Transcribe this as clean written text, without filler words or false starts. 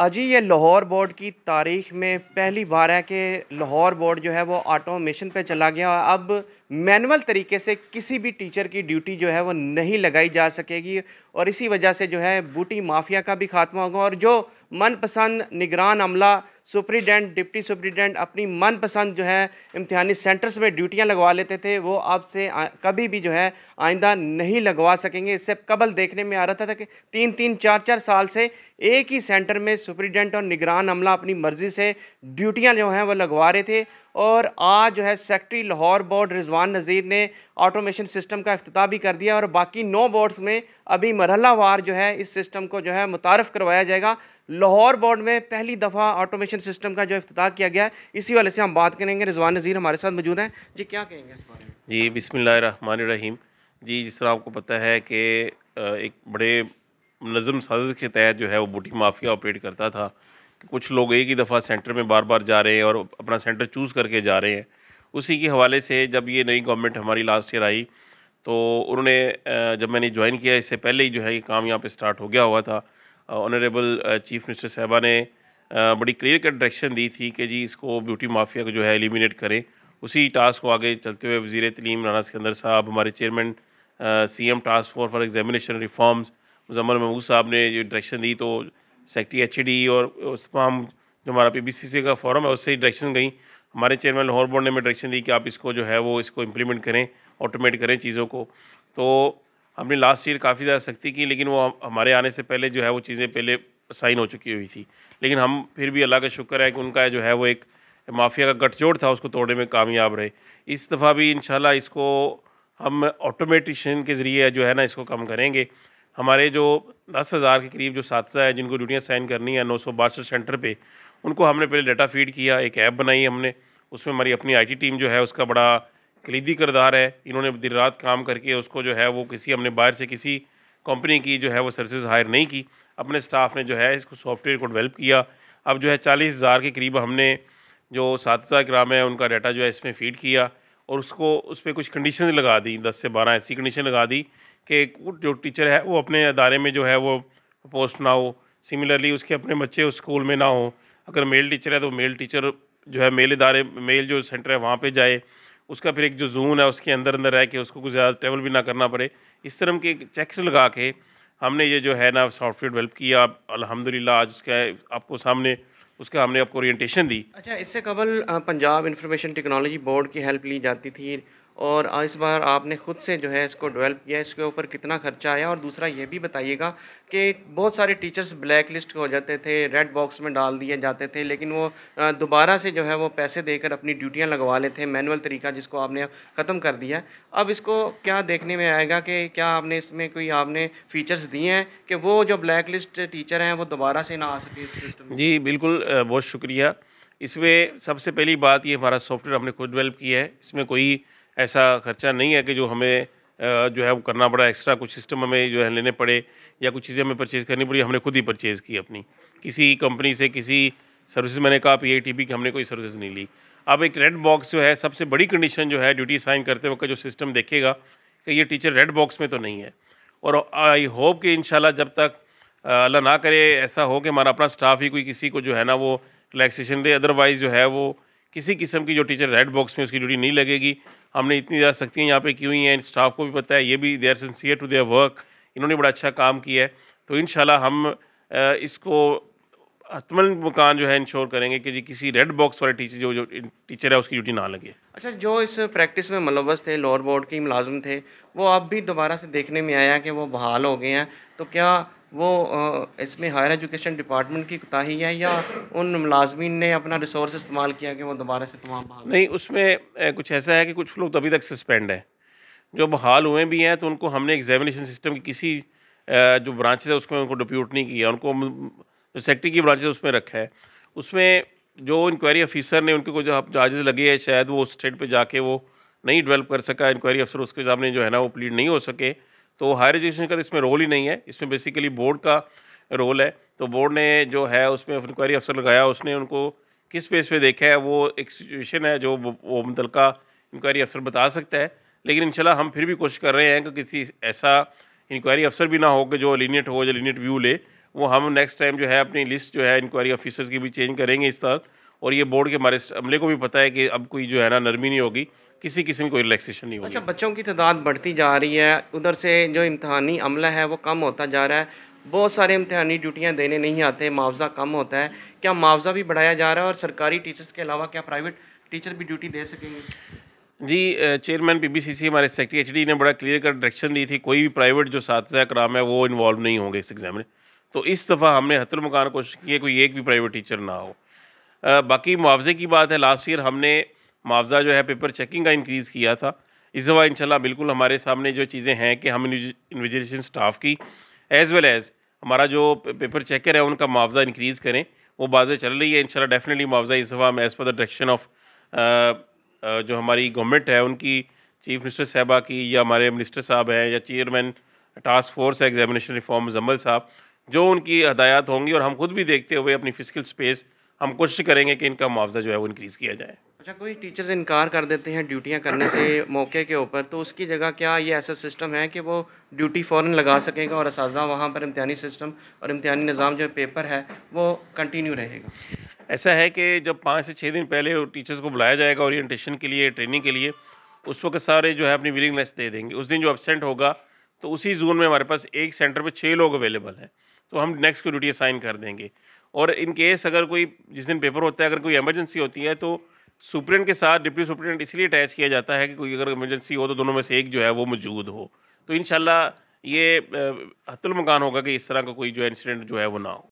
जी ये लाहौर बोर्ड की तारीख में पहली बार है कि लाहौर बोर्ड जो है वो ऑटोमेशन पे चला गया। अब मैनुअल तरीके से किसी भी टीचर की ड्यूटी जो है वो नहीं लगाई जा सकेगी और इसी वजह से जो है बूटी माफिया का भी खात्मा होगा और जो मनपसंद निगरान अमला सुप्रीडेंट डिप्टी सुप्रीडेंट अपनी मनपसंद जो है इम्तिहानी सेंटर्स में ड्यूटियां लगवा लेते थे वो अब से कभी भी जो है आइंदा नहीं लगवा सकेंगे। इससे कबल देखने में आ रहा था कि 3-3 4-4 साल से एक ही सेंटर में सुप्रीडेंट और निगरान अमला अपनी मर्जी से ड्यूटियां जो हैं वो लगवा रहे थे। और आज जो है सेक्रेटरी लाहौर बोर्ड रिजवान नज़ीर ने ऑटोमेशन सिस्टम का इफ्तिताह भी कर दिया और बाकी 9 बोर्ड्स में अभी मरहलावार जो है इस सिस्टम को जो है मुतारफ़ करवाया जाएगा। लाहौर बोर्ड में पहली दफ़ा ऑटोमेशन सिस्टम का जो इफ्तिताह किया गया है, इसी वाले से हम बात करेंगे। रिजवान नज़ीर हमारे साथ मौजूद हैं। जी क्या कहेंगे इस बारे में? जी बिस्मिल्लाहिर्रहमानिर्रहीम। जी जिस तरह आपको पता है कि एक बड़े मुनज़्ज़म साजिश के तहत जो है वो बूटी माफिया ऑपरेट करता था कि कुछ लोग एक ही दफ़ा सेंटर में बार बार जा रहे हैं और अपना सेंटर चूज़ करके जा रहे हैं। उसी के हवाले से जब ये नई गवर्नमेंट हमारी लास्ट ईयर आई तो उन्होंने जब मैंने ज्वाइन किया इससे पहले ही जो है ये काम यहाँ पे स्टार्ट हो गया हुआ था। ऑनरेबल चीफ़ मिनिस्टर साहबा ने बड़ी क्लियर कट डायरेक्शन दी थी कि जी इसको ब्यूटी माफिया को जो है एलिमिनेट करें। उसी टास्क को आगे चलते हुए वज़ीर तलीम राना सिकंदर साहब, हमारे chairman CM task force for examination reforms Muzammil Mahmood sahab ने जो डायरेक्शन दी तो सेक्रेटरी HD और तमाम जो हमारा PBCC का फोरम है उससे डायरेक्शन गई। हमारे चेयरमैन लाहौर बोर्ड ने डायरेक्शन दी कि आप इसको जो है वो इसको इम्प्लीमेंट करें, ऑटोमेट करें चीज़ों को। तो हमने लास्ट ईयर काफ़ी ज़्यादा सख्ती की लेकिन वो हमारे आने से पहले जो है वो चीज़ें पहले साइन हो चुकी हुई थी। लेकिन हम फिर भी अल्लाह का शुक्र है कि उनका जो है वो एक माफिया का गठजोड़ था उसको तोड़ने में कामयाब रहे। इस दफ़ा भी इंशाल्लाह इसको हम ऑटोमेटिशन के ज़रिए जो है ना इसको कम करेंगे। हमारे जो 10,000 के करीब जो साथी हैं जिनको ड्यूटियाँ साइन करनी है 962 सेंटर पे, उनको हमने पहले डाटा फीड किया, एक ऐप बनाई हमने, उसमें हमारी अपनी IT टीम जो है उसका बड़ा कलीदी किरदार है। इन्होंने दिन रात काम करके उसको जो है वो किसी हमने बाहर से किसी कंपनी की जो है वो सर्विसेज हायर नहीं की, अपने स्टाफ ने जो है इसको सॉफ्टवेयर को डेवलप किया। अब जो है 40,000 के करीब हमने जो साथी कराम है उनका डाटा जो है इसमें फ़ीड किया और उसको उस पर कुछ कंडीशन लगा दी, 10 से 12 ऐसी कंडीशन लगा दी कि जो टीचर है वो अपने अदारे में जो है वो पोस्ट ना हो, सिमिलरली उसके अपने बच्चे उस स्कूल में ना हो। अगर मेल टीचर है तो मेल टीचर जो है मेल इदारे मेल जो सेंटर है वहाँ पे जाए, उसका फिर एक जो जोन है उसके अंदर अंदर रह के उसको कुछ ज़्यादा ट्रैवल भी ना करना पड़े। इस तरह के चेक्स लगा के हमने ये जो है ना सॉफ्टवेयर डेवलप किया। अल्हम्दुलिल्लाह आज उसका आपको सामने उसका हमने आपको ओरिएंटेशन दी। अच्छा, इससे कबल पंजाब इंफॉर्मेशन टेक्नोलॉजी बोर्ड की हेल्प ली जाती थी और इस बार आपने खुद से जो है इसको डेवलप किया, इसके ऊपर कितना खर्चा आया? और दूसरा ये भी बताइएगा कि बहुत सारे टीचर्स ब्लैक लिस्ट हो जाते थे, रेड बॉक्स में डाल दिए जाते थे, लेकिन वो दोबारा से जो है वो पैसे देकर अपनी ड्यूटियां लगवा लेते हैं, मैनुअल तरीका जिसको आपने ख़त्म कर दिया। अब इसको क्या देखने में आएगा कि क्या आपने इसमें कोई आपने फ़ीचर्स दिए हैं कि वो जो ब्लैक लिस्ट टीचर हैं वो दोबारा से ना आ सके इस सिस्टम में? जी बिल्कुल, बहुत शुक्रिया। इसमें सबसे पहली बात ये हमारा सॉफ्टवेयर हमने खुद डेवलप किया है, इसमें कोई ऐसा खर्चा नहीं है कि जो हमें जो है वो करना पड़ा, एक्स्ट्रा कुछ सिस्टम हमें जो है लेने पड़े या कुछ चीज़ें हमें परचेज़ करनी पड़ी। हमने खुद ही परचेज़ की अपनी किसी कंपनी से किसी सर्विस, मैंने कहा PITB की हमने कोई सर्विस नहीं ली। अब एक रेड बॉक्स जो है सबसे बड़ी कंडीशन जो है ड्यूटी साइन करते वक्त जो सिस्टम देखेगा कि ये टीचर रेड बॉक्स में तो नहीं है। और आई होप कि इंशाल्लाह जब तक अल्लाह ना करे ऐसा हो कि हमारा अपना स्टाफ ही कोई किसी को जो है ना वो रिलैक्सेशन दे, अदरवाइज़ जो है वो किसी किस्म की जो टीचर रेड बॉक्स में उसकी ड्यूटी नहीं लगेगी। हमने इतनी ज़्यादा सख्तियाँ यहाँ पे की हुई हैं, स्टाफ को भी पता है, ये भी they are sincere to their work, इन्होंने बड़ा अच्छा काम किया है। तो इंशाल्लाह हम इसको हतमन मकान जो है इंश्योर करेंगे कि जी किसी रेड बॉक्स वाले टीचर जो टीचर है उसकी ड्यूटी ना लगे। अच्छा, जो इस प्रैक्टिस में मुलव्वस थे, लाहौर बोर्ड के मुलाजिम थे, वो अब भी दोबारा से देखने में आया कि वो बहाल हो गए हैं, तो क्या वो इसमें हायर एजुकेशन डिपार्टमेंट की कोताही है या उन मुलाजमीन ने अपना रिसोर्स इस्तेमाल किया कि वो दोबारा से तमाम बहाल? नहीं, उसमें कुछ ऐसा है कि कुछ लोग तो अभी तक सस्पेंड हैं, जो बहाल हुए भी हैं तो उनको हमने एग्जामिनेशन सिस्टम की किसी जो ब्रांचेस है उसमें उनको डिप्यूट नहीं किया, उनको जो सेक्रेटरी की ब्रांचेस उसमें रखा है। उसमें जो इंक्वायरी ऑफिसर ने उनके को जो चार्जेस लगे हैं शायद वो उस स्टेट पे जाके वो नहीं डेवलप कर सका, इंक्वायरी अफसर उसके सामने जो है ना वो प्लीड नहीं हो सके। तो हायर एजुकेशन का तो इसमें रोल ही नहीं है, इसमें बेसिकली बोर्ड का रोल है। तो बोर्ड ने जो है उसमें इंक्वायरी अफसर लगाया, उसने उनको किस बेस पे देखा है वो एक सिचुएशन है जो वो मुतलका इंक्वायरी अफसर बता सकता है। लेकिन इंशाल्लाह हम फिर भी कोशिश कर रहे हैं कि किसी ऐसा इंक्वायरी अफसर भी ना हो कि जो लीनियट हो या लीनियट व्यू ले, वो हम नेक्स्ट टाइम जो है अपनी लिस्ट जो है इंक्वायरी ऑफिसर्स की भी चेंज करेंगे इस तरह। और ये बोर्ड के हमारे अमले को भी पता है कि अब कोई जो है ना नरमी नहीं होगी, किसी किस्म की कोई रिलैक्सेशन नहीं होगी। अच्छा, बच्चों की तादाद बढ़ती जा रही है, उधर से जो इम्तहानी अमला है वो कम होता जा रहा है, बहुत सारे इम्तहानी ड्यूटियाँ देने नहीं आते, मुआवजा कम होता है। क्या मुआवजा भी बढ़ाया जा रहा है और सरकारी टीचर्स के अलावा क्या प्राइवेट टीचर भी ड्यूटी दे सकेंगे? जी, चेयरमैन पीबीसीसी हमारे सेक्रेटरी एचडी ने बड़ा क्लियर कट डायरेक्शन दी थी, कोई भी प्राइवेट जो साथीज़ा कराम है वो इन्वॉल्व नहीं होंगे इस एग्ज़ाम में। तो इस दफ़ा हमने हतुल मुकान कोशिश की है कोई एक भी प्राइवेट टीचर ना हो। बाकी मुआवजे की बात है, लास्ट ईयर हमने मुआवजा जो है पेपर चेकिंग का इंक्रीज़ किया था। इस दफ़ा इंशाल्लाह बिल्कुल हमारे सामने जो चीज़ें हैं कि हम इन्विजिलेशन स्टाफ की एज़ वेल एज़ हमारा जो पेपर चेकर है उनका मुआवजा इंक्रीज़ करें, वो बातें चल रही है। इंशाल्लाह डेफिनेटली मुआवजा इस दफ़ा हम as per the direction of जो हमारी गवर्नमेंट है उनकी, चीफ मिनिस्टर साहबा की, या हमारे मिनिस्टर साहब हैं, या चेयरमैन टास्क फोर्स है एग्जामिनेशन रिफॉर्म मुजम्मल साहब, जो उनकी हदायत होंगी और हम खुद भी देखते हुए अपनी फिजिकल स्पेस हम कोशिश करेंगे कि इनका मुआवजा जो है वो इंक्रीज़ किया जाए। अच्छा, कोई टीचर्स इनकार कर देते हैं ड्यूटियां करने से मौके के ऊपर, तो उसकी जगह क्या ये ऐसा सिस्टम है कि वो ड्यूटी फ़ौरन लगा सकेगा और असातिज़ा वहाँ पर इम्तिहानी सिस्टम और इम्तिहानी निज़ाम जो पेपर है वो कंटिन्यू रहेगा? ऐसा है कि जब 5 से 6 दिन पहले टीचर्स को बुलाया जाएगा ओरिएंटेशन के लिए, ट्रेनिंग के लिए, उस वक्त सारे जो है अपनी विलिंगनेस दे देंगे। उस दिन जो एब्सेंट होगा तो उसी जोन में हमारे पास एक सेंटर पे 6 लोग अवेलेबल हैं, तो हम नेक्स्ट को ड्यूटी असाइन कर देंगे। और इन केस अगर कोई जिस दिन पेपर होता है अगर कोई इमरजेंसी होती है तो सुप्रिटेंडेंट के साथ डिप्टी सुप्रिटेंडेंट इसलिए अटैच किया जाता है कि कोई अगर इमरजेंसी हो तो दोनों में से एक जो है वो मौजूद हो। तो इंशाल्लाह ये हतुल मुकान होगा कि इस तरह का कोई जो है इंसिडेंट जो है वो ना हो।